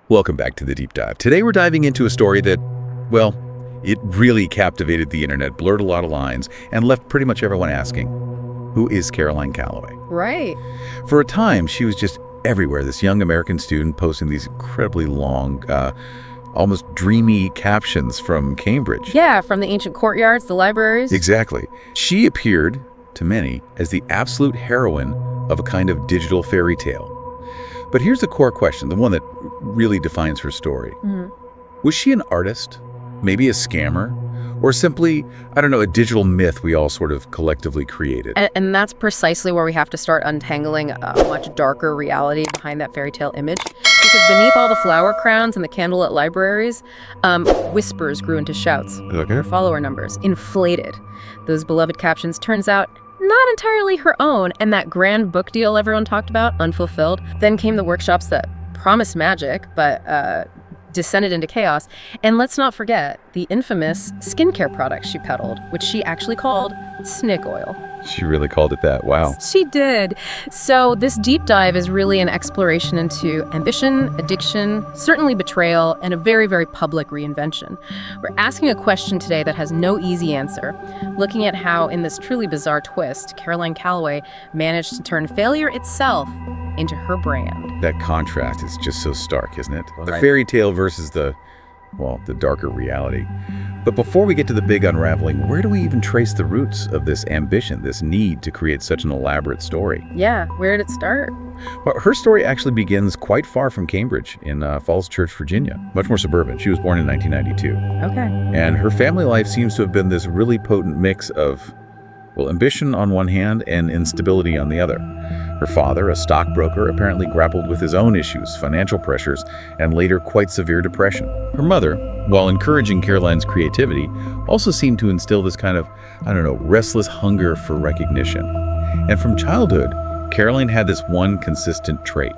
Welcome back to the Deep Dive. Today we're diving into a story that, well, it really captivated the internet, blurred a lot of lines, and left pretty much everyone asking, who is Caroline Calloway? Right. For a time, she was just everywhere, this young American student posting these incredibly long, almost dreamy captions from Cambridge. Yeah, from the ancient courtyards, the libraries. Exactly. She appeared, to many, as the absolute heroine of a kind of digital fairy tale. But here's the core question, the one that really defines her story. Was she an artist, maybe a scammer, or simply, I don't know, a digital myth we all sort of collectively created? And that's precisely where we have to start untangling a much darker reality behind that fairy tale image. Because beneath all the flower crowns and the candlelit libraries, whispers grew into shouts. Okay. Her follower numbers inflated. Those beloved captions, turns out, not entirely her own, and that grand book deal everyone talked about, unfulfilled. Then came the workshops that promised magic, but descended into chaos. And let's not forget the infamous skincare products she peddled, which she actually called snake oil. She really called it that. Wow. She did. So this deep dive is really an exploration into ambition, addiction, certainly betrayal, and a very, very public reinvention. We're asking a question today that has no easy answer, looking at how, in this truly bizarre twist, Caroline Calloway managed to turn failure itself into her brand. That contrast is just so stark, isn't it? The Right. fairy tale versus the darker reality. But before we get to the big unraveling, where do we even trace the roots of this ambition, this need to create such an elaborate story? Yeah, where did it start? Well, her story actually begins quite far from Cambridge in Falls Church, Virginia, much more suburban. She was born in 1992. Okay. And her family life seems to have been this really potent mix of, well, ambition on one hand and instability on the other. Her father, a stockbroker, apparently grappled with his own issues, financial pressures, and later quite severe depression. Her mother, while encouraging Caroline's creativity, also seemed to instill this kind of, restless hunger for recognition. And from childhood, Caroline had this one consistent trait.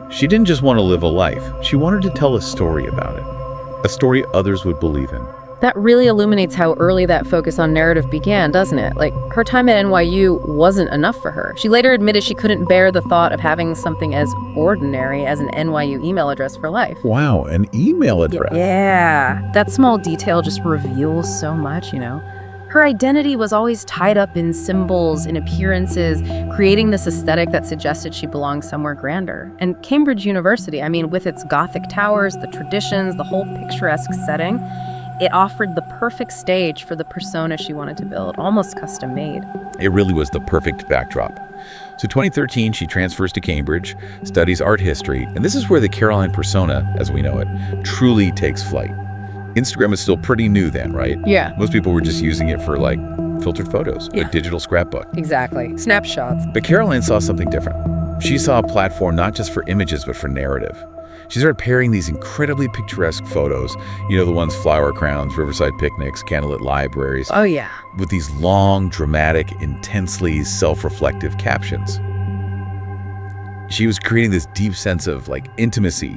She didn't just want to live a life. She wanted to tell a story about it, a story others would believe in. That really illuminates how early that focus on narrative began, doesn't it? Like, her time at NYU wasn't enough for her. She later admitted she couldn't bear the thought of having something as ordinary as an NYU email address for life. Wow, an email address. Yeah, that small detail just reveals so much, you know? Her identity was always tied up in symbols, in appearances, creating this aesthetic that suggested she belonged somewhere grander. And Cambridge University, with its Gothic towers, the traditions, the whole picturesque setting, it offered the perfect stage for the persona she wanted to build, almost custom made. It really was the perfect backdrop. So 2013, she transfers to Cambridge, studies art history, and this is where the Caroline persona, as we know it, truly takes flight. Instagram is still pretty new then, right? Yeah. Most people were just using it for filtered photos, a digital scrapbook. Exactly. Snapshots. But Caroline saw something different. She saw a platform not just for images, but for narrative. She started pairing these incredibly picturesque photos, the ones flower crowns, riverside picnics, candlelit libraries, Oh, yeah. with these long, dramatic, intensely self-reflective captions. She was creating this deep sense of intimacy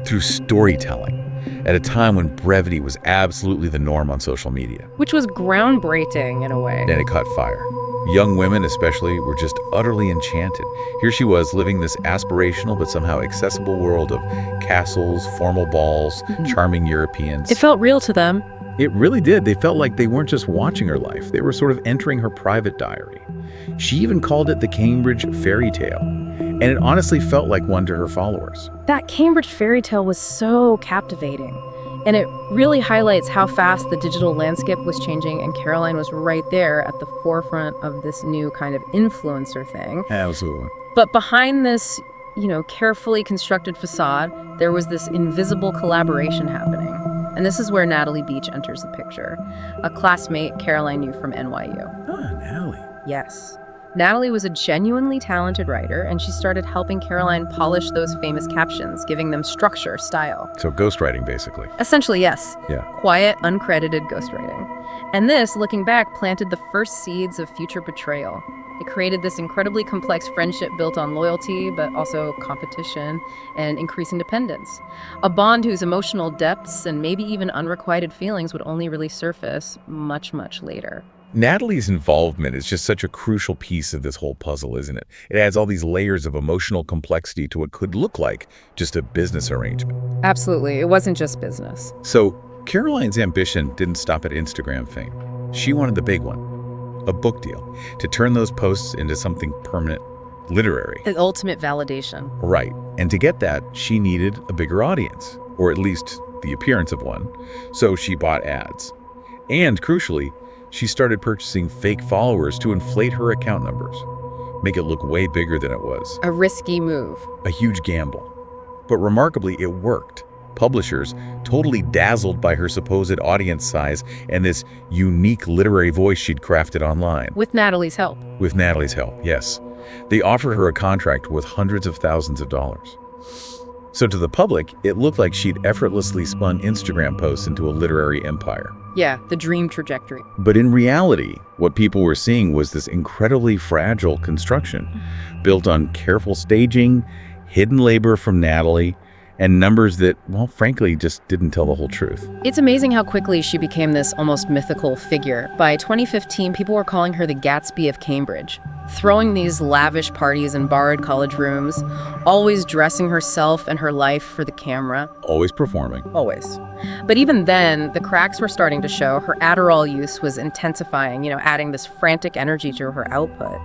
through storytelling at a time when brevity was absolutely the norm on social media. Which was groundbreaking in a way. And it caught fire. Young women especially were just utterly enchanted. Here she was living this aspirational but somehow accessible world of castles, formal balls, charming Europeans. It felt real to them. It really did. They felt like they weren't just watching her life. They were sort of entering her private diary. She even called it the Cambridge fairy tale. And it honestly felt like one to her followers. That Cambridge fairy tale was so captivating. And it really highlights how fast the digital landscape was changing, and Caroline was right there at the forefront of this new kind of influencer thing. Absolutely. But behind this, carefully constructed facade, there was this invisible collaboration happening. And this is where Natalie Beach enters the picture, a classmate Caroline knew from NYU. Oh, Natalie. Yes. Natalie was a genuinely talented writer, and she started helping Caroline polish those famous captions, giving them structure, style. So ghostwriting, basically. Essentially, yes. Yeah. Quiet, uncredited ghostwriting. And this, looking back, planted the first seeds of future betrayal. It created this incredibly complex friendship built on loyalty, but also competition and increasing dependence. A bond whose emotional depths and maybe even unrequited feelings would only really surface much, much later. Natalie's involvement is just such a crucial piece of this whole puzzle, isn't it? It adds all these layers of emotional complexity to what could look like just a business arrangement. Absolutely. It wasn't just business. So Caroline's ambition didn't stop at Instagram fame. She wanted the big one, a book deal, to turn those posts into something permanent, literary. The ultimate validation. Right. And to get that, she needed a bigger audience, or at least the appearance of one. So she bought ads. And crucially, she started purchasing fake followers to inflate her account numbers, make it look way bigger than it was. A risky move. A huge gamble. But remarkably, it worked. Publishers, totally dazzled by her supposed audience size and this unique literary voice she'd crafted online. With Natalie's help. With Natalie's help, yes. They offered her a contract worth hundreds of thousands of dollars. So to the public, it looked like she'd effortlessly spun Instagram posts into a literary empire. Yeah, the dream trajectory. But in reality, what people were seeing was this incredibly fragile construction, built on careful staging, hidden labor from Natalie, and numbers that, well, frankly, just didn't tell the whole truth. It's amazing how quickly she became this almost mythical figure. By 2015, people were calling her the Gatsby of Cambridge, throwing these lavish parties in borrowed college rooms, always dressing herself and her life for the camera. Always performing. Always. But even then, the cracks were starting to show. Her Adderall use was intensifying, adding this frantic energy to her output.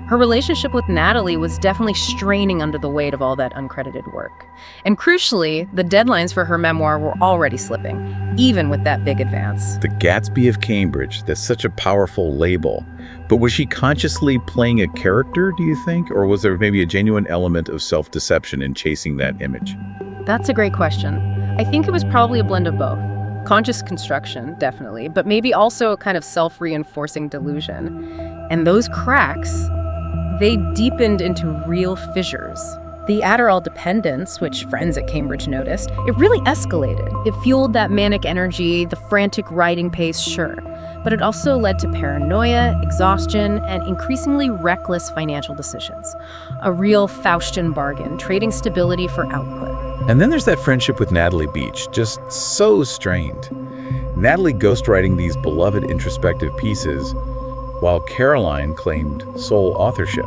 Her relationship with Natalie was definitely straining under the weight of all that uncredited work. And crucially, the deadlines for her memoir were already slipping, even with that big advance. The Gatsby of Cambridge, that's such a powerful label. But was she consciously playing a character, do you think? Or was there maybe a genuine element of self-deception in chasing that image? That's a great question. I think it was probably a blend of both. Conscious construction, definitely, but maybe also a kind of self-reinforcing delusion. And those cracks, they deepened into real fissures. The Adderall dependence, which friends at Cambridge noticed, it really escalated. It fueled that manic energy, the frantic writing pace, sure. But it also led to paranoia, exhaustion, and increasingly reckless financial decisions. A real Faustian bargain, trading stability for output. And then there's that friendship with Natalie Beach, just so strained. Natalie ghostwriting these beloved introspective pieces, while Caroline claimed sole authorship.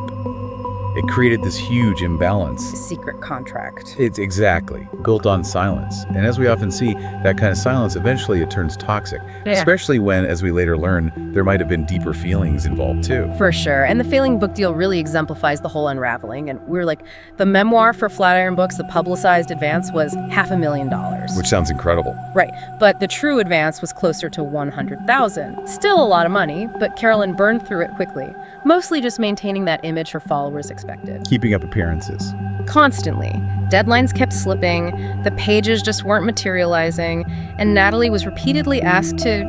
It created this huge imbalance. Secret contract. It's exactly built on silence. And as we often see, that kind of silence, eventually it turns toxic. Yeah. Especially when, as we later learn, there might have been deeper feelings involved too. For sure. And the failing book deal really exemplifies the whole unraveling. And we're like, the memoir for Flatiron Books, the publicized advance was $500,000. Which sounds incredible. Right. But the true advance was closer to $100,000. Still a lot of money, but Carolyn burned through it quickly. Mostly just maintaining that image her followers expected. Keeping up appearances. Constantly. Deadlines kept slipping, the pages just weren't materializing, and Natalie was repeatedly asked to,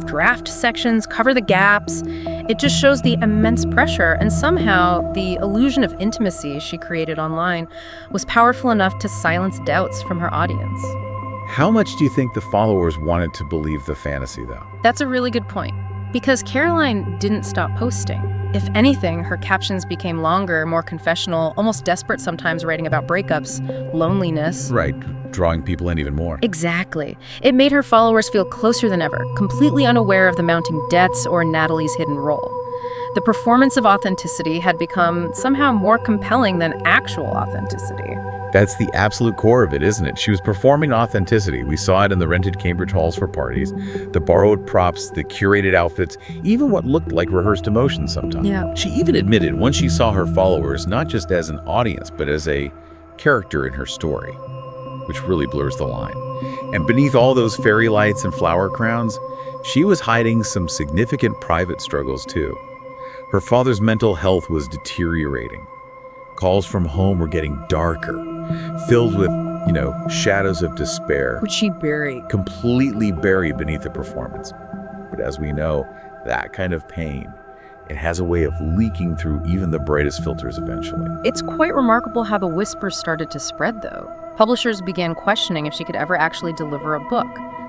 draft sections, cover the gaps. It just shows the immense pressure, and somehow the illusion of intimacy she created online was powerful enough to silence doubts from her audience. How much do you think the followers wanted to believe the fantasy, though? That's a really good point. Because Caroline didn't stop posting. If anything, her captions became longer, more confessional, almost desperate sometimes, writing about breakups, loneliness. Right, drawing people in even more. Exactly. It made her followers feel closer than ever, completely unaware of the mounting debts or Natalie's hidden role. The performance of authenticity had become somehow more compelling than actual authenticity. That's the absolute core of it, isn't it? She was performing authenticity. We saw it in the rented Cambridge halls for parties, the borrowed props, the curated outfits, even what looked like rehearsed emotions sometimes. Yeah. She even admitted once she saw her followers not just as an audience, but as a character in her story, which really blurs the line. And beneath all those fairy lights and flower crowns, she was hiding some significant private struggles too. Her father's mental health was deteriorating. Calls from home were getting darker, filled with, shadows of despair. Which she buried. Completely buried beneath the performance. But as we know, that kind of pain, it has a way of leaking through even the brightest filters eventually. It's quite remarkable how the whispers started to spread, though. Publishers began questioning if she could ever actually deliver a book.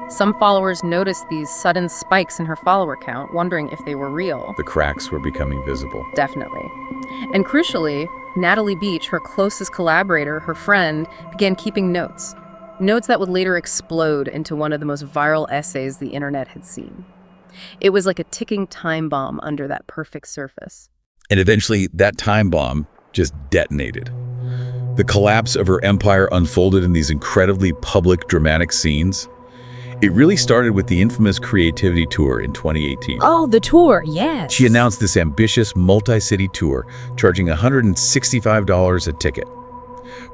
Some followers noticed these sudden spikes in her follower count, wondering if they were real. The cracks were becoming visible. Definitely. And crucially, Natalie Beach, her closest collaborator, her friend, began keeping notes. Notes that would later explode into one of the most viral essays the internet had seen. It was like a ticking time bomb under that perfect surface. And eventually, that time bomb just detonated. The collapse of her empire unfolded in these incredibly public, dramatic scenes. It really started with the infamous Creativity Tour in 2018. Oh, the tour, yes. She announced this ambitious multi-city tour, charging $165 a ticket,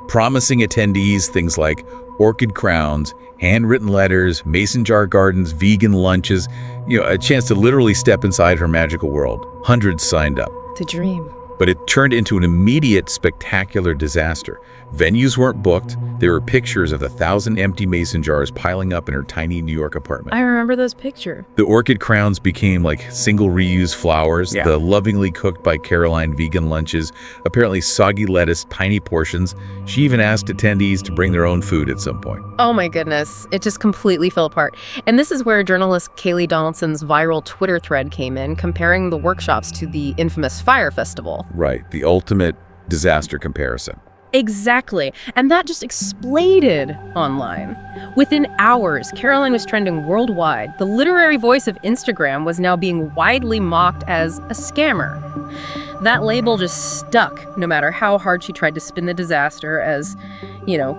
promising attendees things like orchid crowns, handwritten letters, mason jar gardens, vegan lunches, a chance to literally step inside her magical world. Hundreds signed up. The dream. But it turned into an immediate, spectacular disaster. Venues weren't booked. There were pictures of the 1,000 empty mason jars piling up in her tiny New York apartment. I remember those pictures. The orchid crowns became like single reuse flowers. Yeah. The lovingly cooked by Caroline vegan lunches, apparently soggy lettuce, tiny portions. She even asked attendees to bring their own food at some point. Oh my goodness, it just completely fell apart. And this is where journalist Kaylee Donaldson's viral Twitter thread came in, comparing the workshops to the infamous Fire Festival. Right, the ultimate disaster comparison. Exactly. And that just exploded online. Within hours, Caroline was trending worldwide. The literary voice of Instagram was now being widely mocked as a scammer. That label just stuck, no matter how hard she tried to spin the disaster as,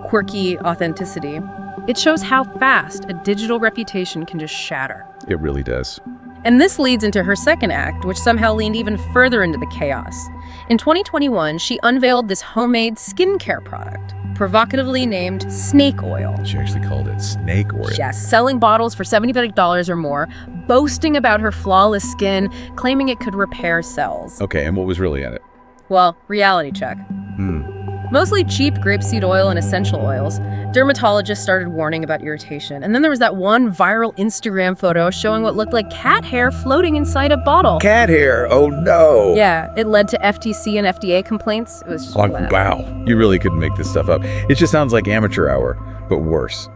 quirky authenticity. It shows how fast a digital reputation can just shatter. It really does. And this leads into her second act, which somehow leaned even further into the chaos. In 2021, she unveiled this homemade skincare product, provocatively named snake oil. She actually called it snake oil. Yes, selling bottles for $75 or more, boasting about her flawless skin, claiming it could repair cells. Okay, and what was really in it? Well, reality check. Mostly cheap grapeseed oil and essential oils. Dermatologists started warning about irritation. And then there was that one viral Instagram photo showing what looked like cat hair floating inside a bottle. Cat hair? Oh no! Yeah, it led to FTC and FDA complaints. It was just wow. You really couldn't make this stuff up. It just sounds like amateur hour, but worse.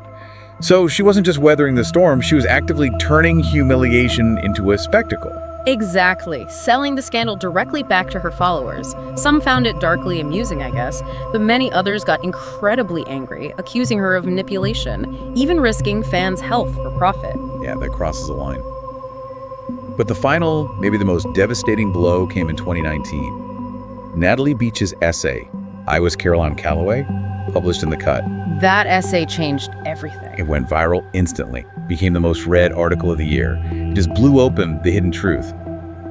So she wasn't just weathering the storm, she was actively turning humiliation into a spectacle. Exactly, selling the scandal directly back to her followers. Some found it darkly amusing, I guess, but many others got incredibly angry, accusing her of manipulation, even risking fans' health for profit. Yeah, that crosses a line. But the final, maybe the most devastating blow came in 2019. Natalie Beach's essay, I Was Caroline Calloway, published in The Cut. That essay changed everything. It went viral instantly, became the most read article of the year. It just blew open the hidden truth.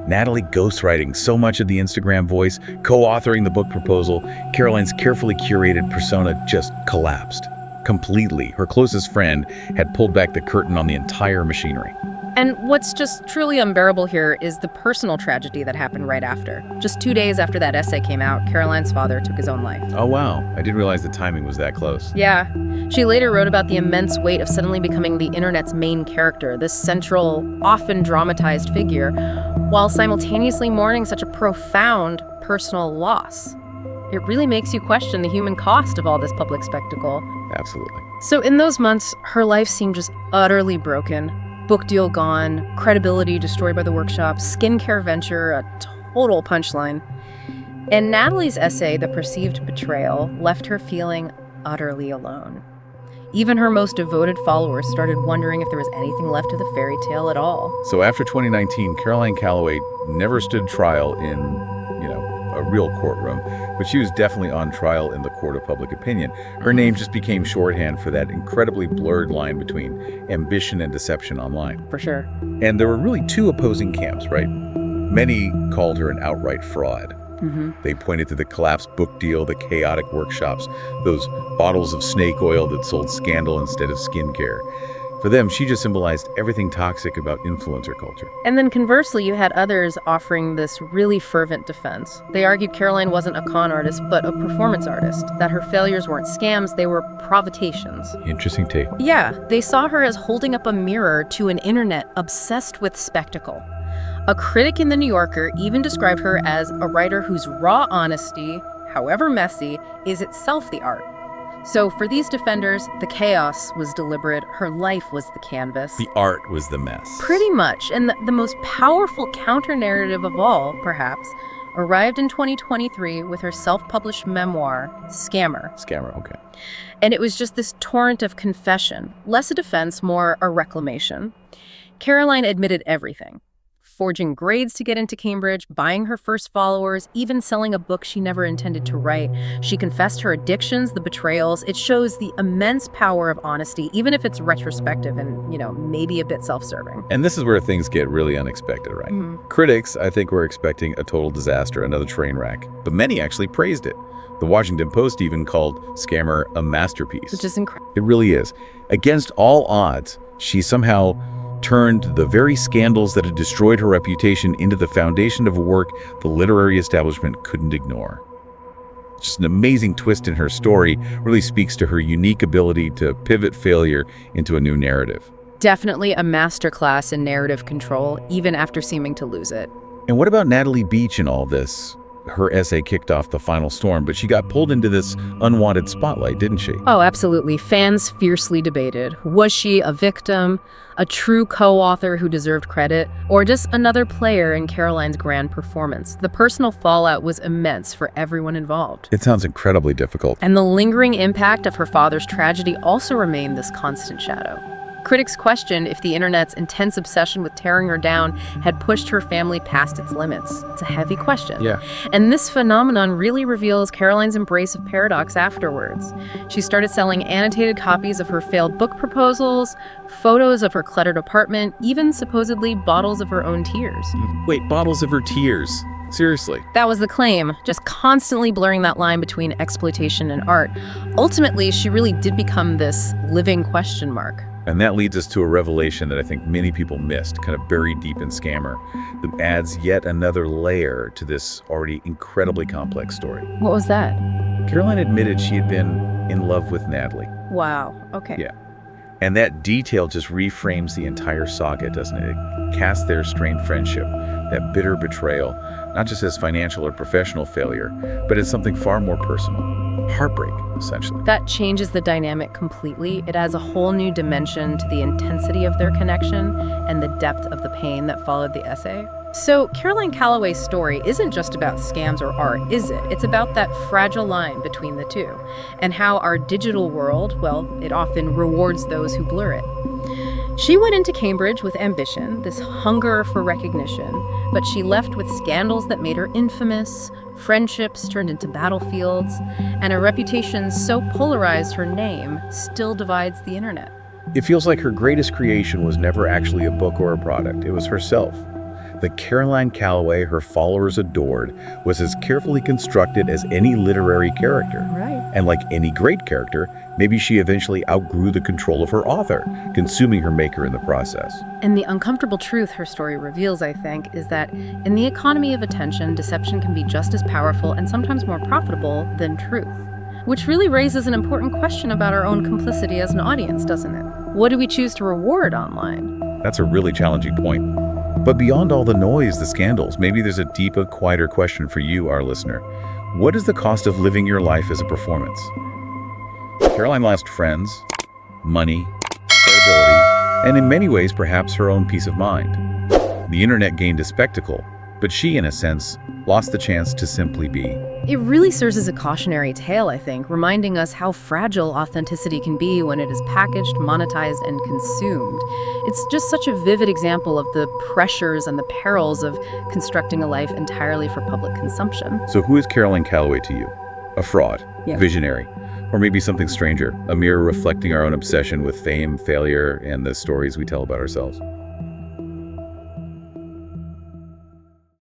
Natalie ghostwriting so much of the Instagram voice, co-authoring the book proposal, Caroline's carefully curated persona just collapsed. Completely. Her closest friend had pulled back the curtain on the entire machinery. And what's just truly unbearable here is the personal tragedy that happened right after. Just 2 days after that essay came out, Caroline's father took his own life. Oh wow, I didn't realize the timing was that close. Yeah. She later wrote about the immense weight of suddenly becoming the internet's main character, this central, often dramatized figure, while simultaneously mourning such a profound personal loss. It really makes you question the human cost of all this public spectacle. Absolutely. So in those months, her life seemed just utterly broken. Book deal gone, credibility destroyed by the workshop, skincare venture a total punchline. And Natalie's essay, The Perceived Betrayal, left her feeling utterly alone. Even her most devoted followers started wondering if there was anything left of the fairy tale at all. So after 2019, Caroline Calloway never stood trial in, a real courtroom, but she was definitely on trial in the court of public opinion. Her name just became shorthand for that incredibly blurred line between ambition and deception online. For sure. And there were really two opposing camps, right? Many called her an outright fraud. They pointed to the collapsed book deal, the chaotic workshops, those bottles of snake oil that sold scandal instead of skincare. For them, she just symbolized everything toxic about influencer culture. And then conversely, you had others offering this really fervent defense. They argued Caroline wasn't a con artist, but a performance artist, that her failures weren't scams, they were provocations. Interesting take. Yeah, they saw her as holding up a mirror to an internet obsessed with spectacle. A critic in The New Yorker even described her as a writer whose raw honesty, however messy, is itself the art. So for these defenders, the chaos was deliberate, her life was the canvas. The art was the mess. Pretty much. And the most powerful counter-narrative of all, perhaps, arrived in 2023 with her self-published memoir, Scammer. Scammer, okay. And it was just this torrent of confession, less a defense, more a reclamation. Caroline admitted everything. Forging grades to get into Cambridge, buying her first followers, even selling a book she never intended to write. She confessed her addictions, the betrayals. It shows the immense power of honesty, even if it's retrospective and, maybe a bit self-serving. And this is where things get really unexpected, right? Mm-hmm. Critics, I think, were expecting a total disaster, another train wreck. But many actually praised it. The Washington Post even called Scammer a masterpiece. Which is incredible. It really is. Against all odds, she somehow turned the very scandals that had destroyed her reputation into the foundation of a work the literary establishment couldn't ignore. Just an amazing twist in her story, really speaks to her unique ability to pivot failure into a new narrative. Definitely a masterclass in narrative control, even after seeming to lose it. And what about Natalie Beach in all this? Her essay kicked off the final storm, but she got pulled into this unwanted spotlight, didn't she? Oh, absolutely. Fans fiercely debated. Was she a victim, a true co-author who deserved credit, or just another player in Caroline's grand performance? The personal fallout was immense for everyone involved. It sounds incredibly difficult. And the lingering impact of her father's tragedy also remained this constant shadow. Critics questioned if the internet's intense obsession with tearing her down had pushed her family past its limits. It's a heavy question. Yeah. And this phenomenon really reveals Caroline's embrace of paradox afterwards. She started selling annotated copies of her failed book proposals, photos of her cluttered apartment, even supposedly bottles of her own tears. Wait, bottles of her tears? Seriously? That was the claim, just constantly blurring that line between exploitation and art. Ultimately, she really did become this living question mark. And that leads us to a revelation that I think many people missed, kind of buried deep in Scammer, that adds yet another layer to this already incredibly complex story. What was that? Caroline admitted she had been in love with Natalie. Wow, okay. Yeah. And that detail just reframes the entire saga, doesn't it? It casts their strained friendship, that bitter betrayal, not just as financial or professional failure, but as something far more personal. Heartbreak, essentially. That changes the dynamic completely. It adds a whole new dimension to the intensity of their connection and the depth of the pain that followed the essay. So Caroline Calloway's story isn't just about scams or art, is it? It's about that fragile line between the two, and how our digital world, well, it often rewards those who blur it. She went into Cambridge with ambition, this hunger for recognition, but she left with scandals that made her infamous, friendships turned into battlefields, and a reputation so polarized her name still divides the internet. It feels like her greatest creation was never actually a book or a product. It was herself. The Caroline Calloway her followers adored was as carefully constructed as any literary character. Right. And like any great character, maybe she eventually outgrew the control of her author, consuming her maker in the process. And the uncomfortable truth her story reveals, I think, is that in the economy of attention, deception can be just as powerful and sometimes more profitable than truth. Which really raises an important question about our own complicity as an audience, doesn't it? What do we choose to reward online? That's a really challenging point. But beyond all the noise, the scandals, maybe there's a deeper, quieter question for you, our listener. What is the cost of living your life as a performance? Caroline lost friends, money, credibility, and in many ways, perhaps her own peace of mind. The internet gained a spectacle, but she, in a sense, lost the chance to simply be. It really serves as a cautionary tale, I think, reminding us how fragile authenticity can be when it is packaged, monetized, and consumed. It's just such a vivid example of the pressures and the perils of constructing a life entirely for public consumption. So who is Caroline Calloway to you? A fraud, Yeah. visionary, or maybe something stranger, a mirror reflecting our own obsession with fame, failure, and the stories we tell about ourselves?